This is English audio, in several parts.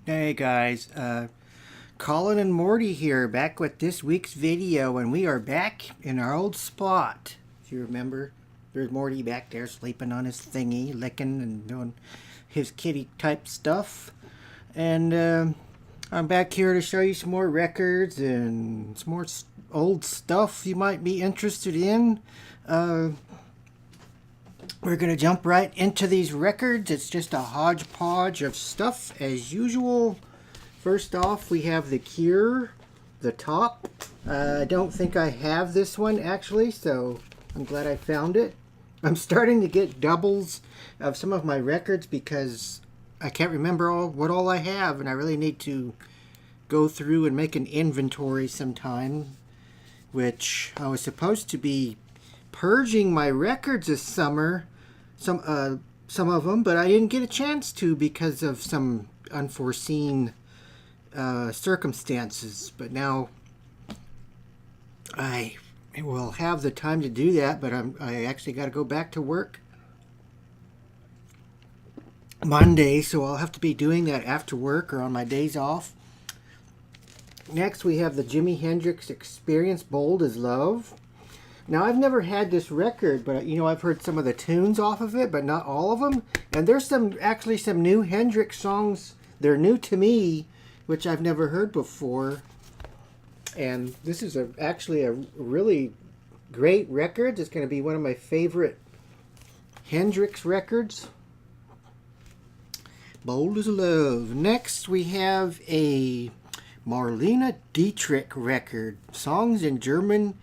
Hey guys, Colin and Morty here, back with this week's video, and we are back in our old spot. If you remember, there's Morty back there sleeping on his thingy, licking and doing his kitty type stuff. And I'm back here to show you some more records and some more old stuff you might be interested in. We're going to jump right into these records. It's just a hodgepodge of stuff as usual. First off, we have The Cure, The Top. I don't think I have this one actually, so I'm glad I found it. I'm starting to get doubles of some of my records because I can't remember what all I have, and I really need to go through and make an inventory sometime, which I was supposed to be purging my records this summer, some of them, but I didn't get a chance to because of some unforeseen circumstances. But now I will have the time to do that, but I actually got to go back to work Monday, so I'll have to be doing that after work or on my days off. Next, we have the Jimi Hendrix Experience, Bold as Love. Now, I've never had this record, but I've heard some of the tunes off of it, but not all of them. And there's actually some new Hendrix songs. They're new to me, which I've never heard before. And this is actually a really great record. It's going to be one of my favorite Hendrix records. Bold as Love. Next, we have a Marlene Dietrich record. Songs in German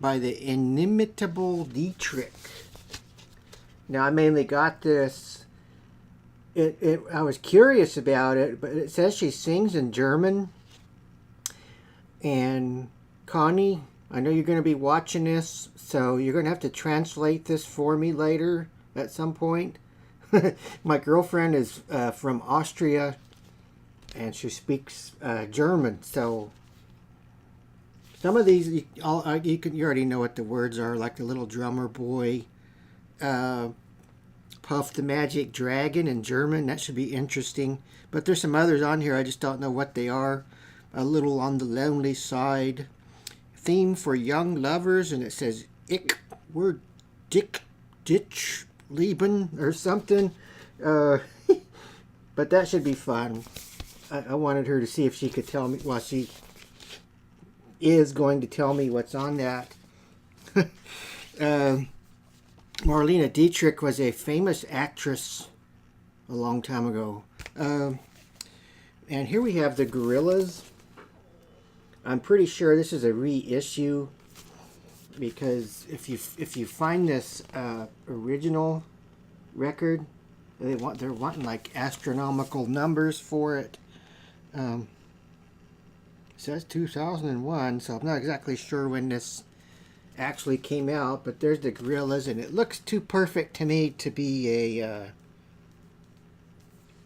by the inimitable Dietrich. Now, I mainly got this. I was curious about it, but it says she sings in German. And Connie, I know you're going to be watching this, so you're going to have to translate this for me later at some point. My girlfriend is from Austria, and she speaks German, so some of these you already know what the words are, like the Little Drummer Boy, Puff the Magic Dragon in German. That should be interesting. But there's some others on here, I just don't know what they are. A Little on the Lonely Side. Theme for Young Lovers, and it says Ich were Dick Ditch Lieben or something. But that should be fun. I wanted her to see if she could tell me. Well, she is going to tell me what's on that. Marlene Dietrich was a famous actress a long time ago. And here we have the Gorillaz. I'm pretty sure this is a reissue, because if you find this original record, they're wanting like astronomical numbers for it. It says 2001, so I'm not exactly sure when this actually came out, but there's the Gorillaz, and it looks too perfect to me to be a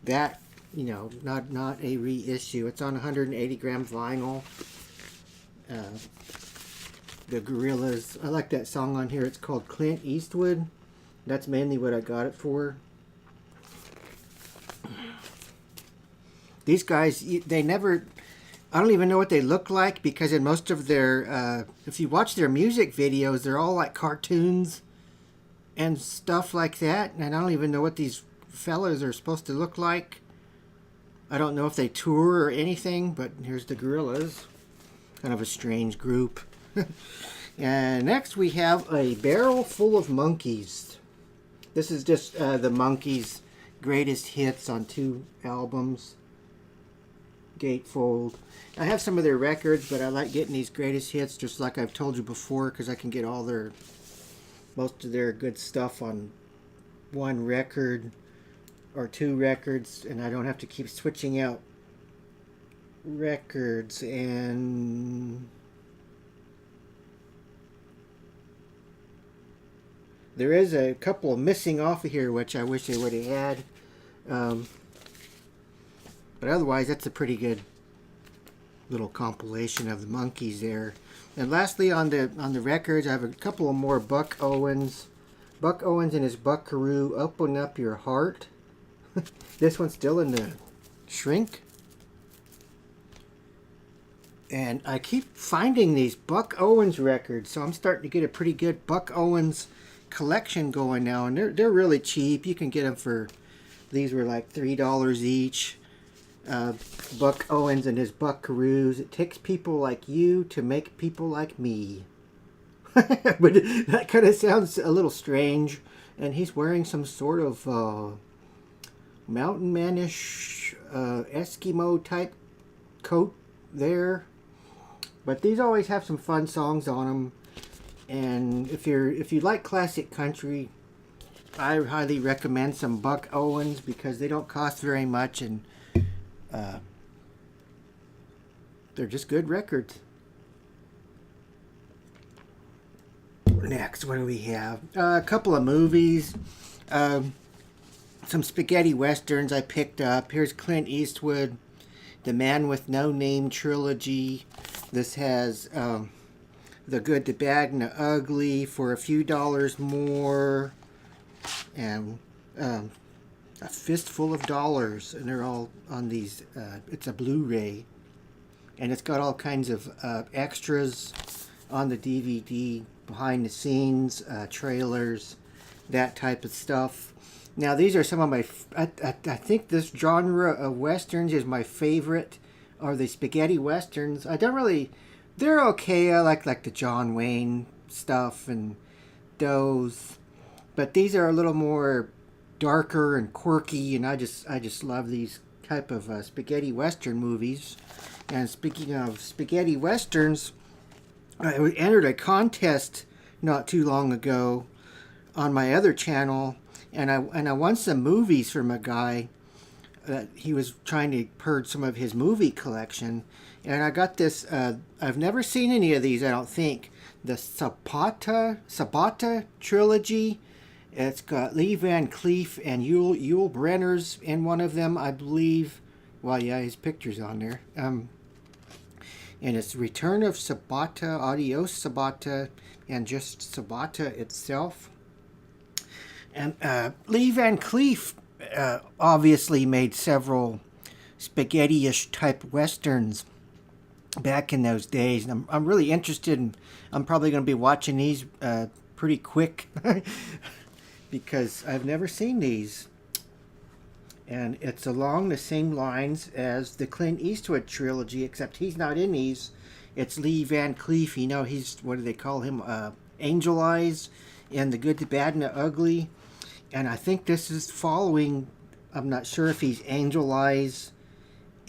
not a reissue. It's on 180 gram vinyl. The Gorillaz. I like that song on here. It's called Clint Eastwood. That's mainly what I got it for. These guys, they never... I don't even know what they look like, because in most of their... if you watch their music videos, they're all like cartoons and stuff like that. And I don't even know what these fellas are supposed to look like. I don't know if they tour or anything, but here's the Gorillaz. Kind of a strange group. And next we have a Barrel Full of Monkeys. This is just the Monkeys' greatest hits on 2 albums. Gatefold. I have some of their records, but I like getting these greatest hits, just like I've told you before, because I can get most of their good stuff on 1 record or 2 records, and I don't have to keep switching out records. And there is a couple missing off of here, which I wish they would have had. But otherwise, that's a pretty good little compilation of the Monkeys there. And lastly, on the records, I have a couple of more Buck Owens. Buck Owens and his Buckaroo, Open Up Your Heart. This one's still in the shrink. And I keep finding these Buck Owens records, so I'm starting to get a pretty good Buck Owens collection going now, and they're really cheap. You can get them for, these were like $3 each. Buck Owens and his Buckaroos. It takes people like you to make people like me. But that kind of sounds a little strange. And he's wearing some sort of mountain manish Eskimo type coat there. But these always have some fun songs on them. And if you like classic country, I highly recommend some Buck Owens because they don't cost very much, and they're just good records. Next, what do we have? A couple of movies. Some spaghetti westerns I picked up. Here's Clint Eastwood, The Man with No Name trilogy. This has The Good, the Bad, and the Ugly for a few dollars more. And A Fistful of Dollars. And they're all on these. It's a Blu-ray. And it's got all kinds of extras on the DVD, behind the scenes, trailers, that type of stuff. Now, these are some of my, I think this genre of westerns is my favorite, are the spaghetti westerns. I don't really, they're okay. I like the John Wayne stuff and those, but these are a little more darker and quirky, and I just love these type of spaghetti western movies. And speaking of spaghetti westerns, I entered a contest not too long ago on my other channel, and I won some movies from a guy that he was trying to purge some of his movie collection, and I got this. I've never seen any of these, I don't think. The Sabata trilogy. It's got Lee Van Cleef and Yul Brynner's in one of them, I believe. Well, yeah, his picture's on there. And it's Return of Sabata, Adios Sabata, and just Sabata itself. And Lee Van Cleef obviously made several spaghetti-ish type westerns back in those days. And I'm really interested in, I'm probably going to be watching these pretty quick because I've never seen these. And it's along the same lines as the Clint Eastwood trilogy, except he's not in these. It's Lee Van Cleef. You know, he's, what do they call him? Angel Eyes in The Good, the Bad, and the Ugly. And I think this is following, I'm not sure if he's Angel Eyes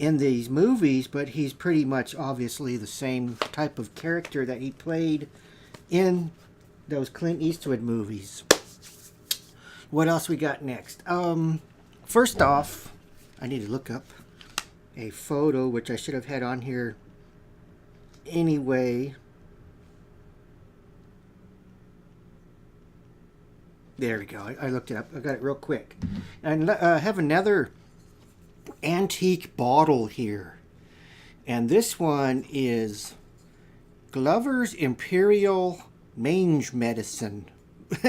in these movies, but he's pretty much obviously the same type of character that he played in those Clint Eastwood movies. What else we got next? First off, I need to look up a photo, which I should have had on here anyway. There we go. I looked it up. I got it real quick. And I have another antique bottle here. And this one is Glover's Imperial Mange Medicine.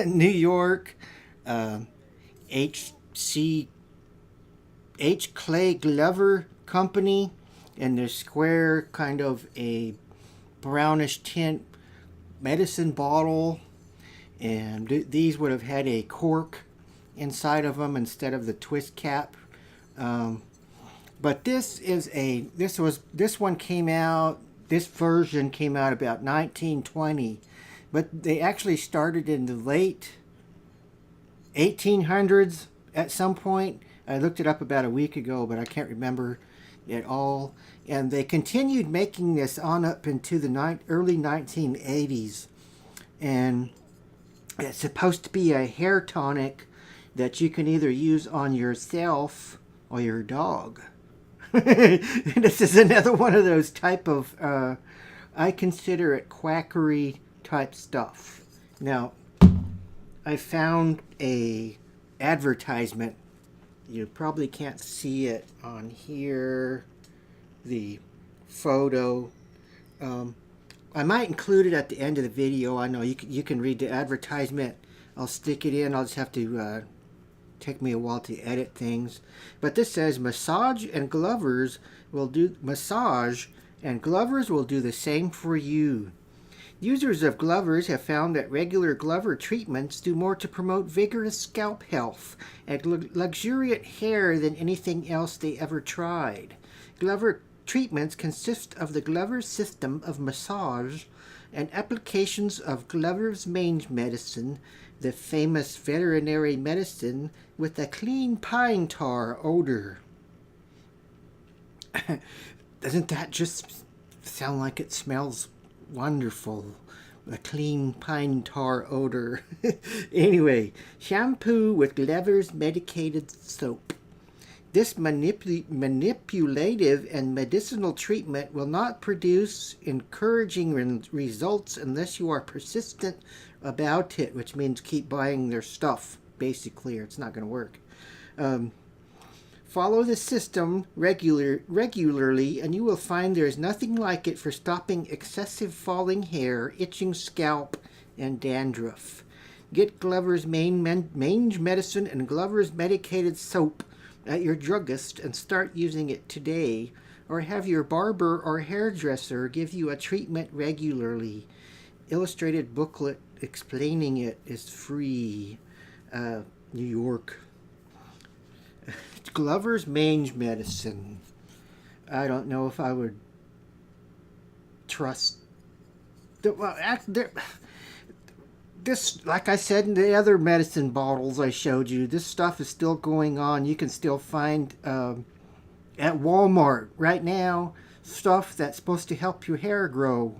New York. H. Clay Glover Company, and they're square, kind of a brownish tint medicine bottle, and these would have had a cork inside of them instead of the twist cap. But this one came out, this version came out about 1920, but they actually started in the late 1800s at some point. I looked it up about a week ago, but I can't remember it all. And they continued making this on up into the early 1980s. And it's supposed to be a hair tonic that you can either use on yourself or your dog. This is another one of those type of, I consider it quackery type stuff. Now, I found a advertisement. You probably can't see it on here, the photo. I might include it at the end of the video. I know you can read the advertisement. I'll stick it in. I'll just have to take me a while to edit things. But this says Massage and Glovers will do massage And Glovers will do the same for you. Users of Glovers have found that regular Glover treatments do more to promote vigorous scalp health and luxuriant hair than anything else they ever tried. Glover treatments consist of the Glover system of massage and applications of Glover's mange medicine, the famous veterinary medicine with a clean pine tar odor. Doesn't that just sound like it smells wonderful? A clean pine tar odor. Anyway, shampoo with Glover's medicated soap. This manipulative and medicinal treatment will not produce encouraging results unless you are persistent about it, which means keep buying their stuff, basically, or it's not going to work. Follow the system regularly, and you will find there is nothing like it for stopping excessive falling hair, itching scalp, and dandruff. Get Glover's mange medicine and Glover's medicated soap at your druggist and start using it today, or have your barber or hairdresser give you a treatment regularly. Illustrated booklet explaining it is free. New York. Glover's mange medicine. I don't know if I would trust. This, like I said in the other medicine bottles I showed you, this stuff is still going on. You can still find at Walmart right now stuff that's supposed to help your hair grow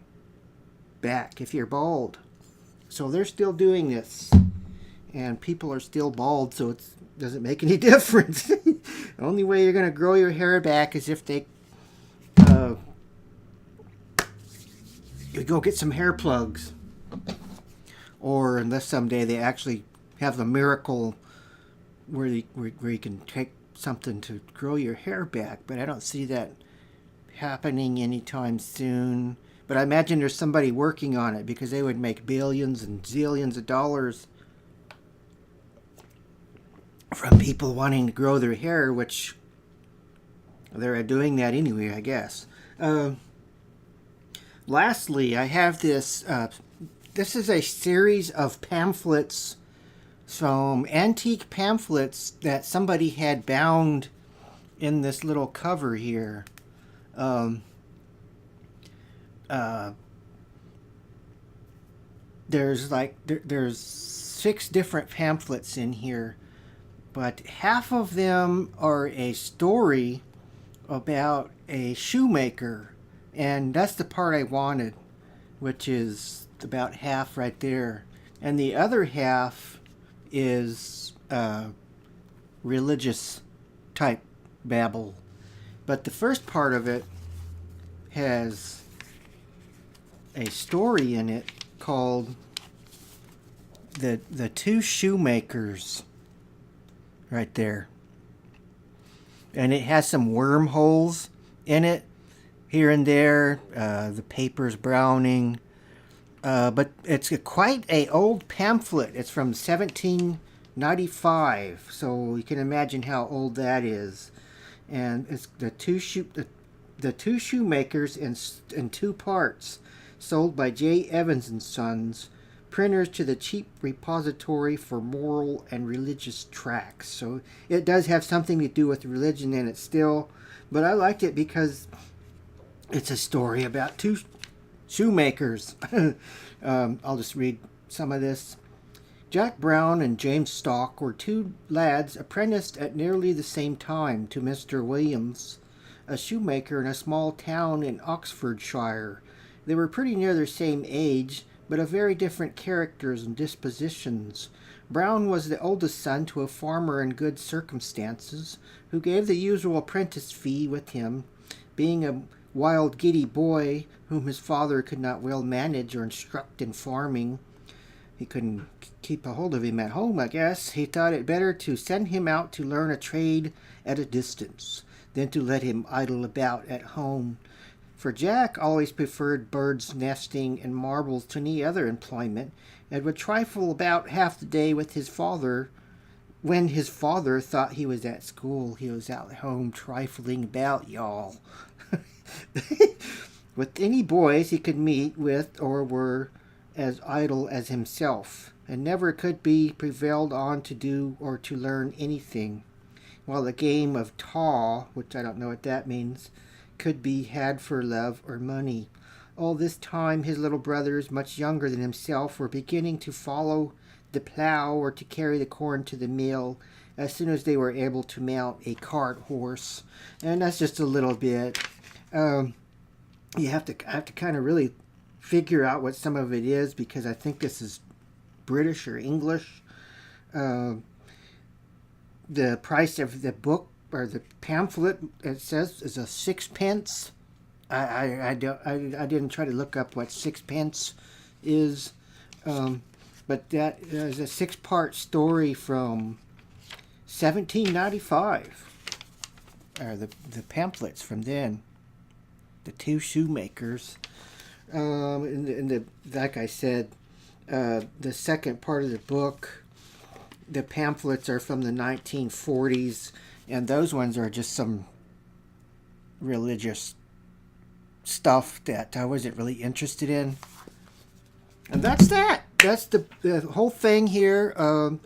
back if you're bald. So they're still doing this, and people are still bald, so it doesn't make any difference. The only way you're going to grow your hair back is if they you go get some hair plugs, or unless someday they actually have the miracle where you can take something to grow your hair back. But I don't see that happening anytime soon. But I imagine there's somebody working on it, because they would make billions and zillions of dollars from people wanting to grow their hair, which they're doing that anyway, I guess. Lastly, I have this. This is a series of pamphlets, some antique pamphlets that somebody had bound in this little cover here. There's 6 different pamphlets in here, but half of them are a story about a shoemaker, and that's the part I wanted, which is about half right there, and the other half is religious type babble. But the first part of it has a story in it called the Two Shoemakers, right there, and it has some wormholes in it here and there. The paper's browning, but it's quite a old pamphlet. It's from 1795, so you can imagine how old that is. And it's the two shoemakers in 2 parts, sold by J. Evans and Sons, printers to the cheap repository for moral and religious tracts. So it does have something to do with religion in it still, but I liked it because it's a story about 2 shoemakers. I'll just read some of this. Jack Brown and James Stock were 2 lads apprenticed at nearly the same time to Mr. Williams, a shoemaker in a small town in Oxfordshire. They were pretty near their same age, but of very different characters and dispositions. Brown was the oldest son to a farmer in good circumstances, who gave the usual apprentice fee with him, being a wild giddy boy whom his father could not well manage or instruct in farming. He couldn't keep a hold of him at home, I guess. He thought it better to send him out to learn a trade at a distance than to let him idle about at home. For Jack always preferred birds' nesting and marbles to any other employment, and would trifle about half the day with his father. When his father thought he was at school, he was out at home trifling about, y'all. with any boys he could meet with or were as idle as himself, and never could be prevailed on to do or to learn anything, while the game of taw, which I don't know what that means, could be had for love or money. All this time his little brothers, much younger than himself, were beginning to follow the plow or to carry the corn to the mill as soon as they were able to mount a cart horse. And that's just a little bit. I have to kind of really figure out what some of it is, because I think this is British or English. The price of the book or the pamphlet, it says, is a sixpence. I didn't try to look up what sixpence is, but that is a 6-part story from 1795. Or the pamphlets from then. The Two Shoemakers. Like I said, the second part of the book, the pamphlets are from the 1940s, and those ones are just some religious stuff that I wasn't really interested in. And that's that. That's the whole thing here.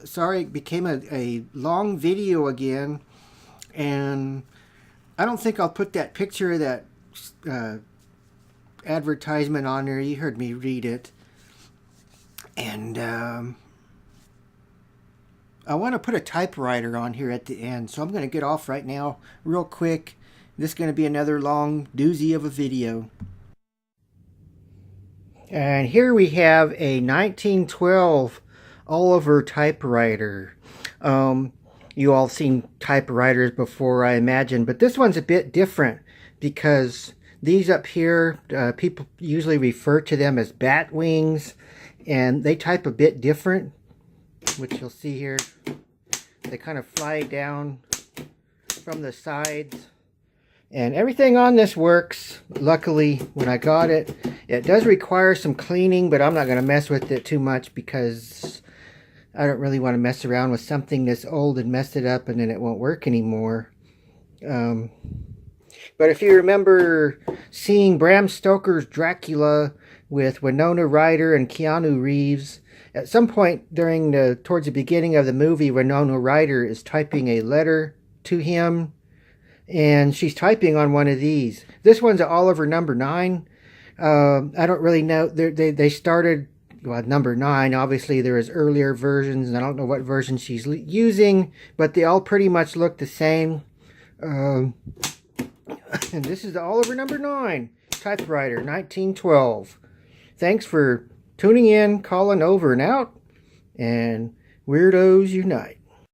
Sorry, it became a long video again, and I don't think I'll put that picture of that advertisement on there. You heard me read it. And I want to put a typewriter on here at the end, so I'm going to get off right now real quick. This is going to be another long doozy of a video. And here we have a 1912 Oliver typewriter. You all seen typewriters before, I imagine, but this one's a bit different because these up here, people usually refer to them as bat wings, and they type a bit different, which you'll see here. They kind of fly down from the sides, and everything on this works. Luckily, when I got it, it does require some cleaning, but I'm not going to mess with it too much because I don't really want to mess around with something this old and mess it up and then it won't work anymore. But if you remember seeing Bram Stoker's Dracula with Winona Ryder and Keanu Reeves, at some point towards the beginning of the movie, Winona Ryder is typing a letter to him, and she's typing on one of these. This one's an Oliver number 9. I don't really know. They started, well, number 9. Obviously, there is earlier versions, and I don't know what version she's using, but they all pretty much look the same. And this is the Oliver number 9 typewriter, 1912. Thanks for tuning in, calling over and out, and Weirdos Unite.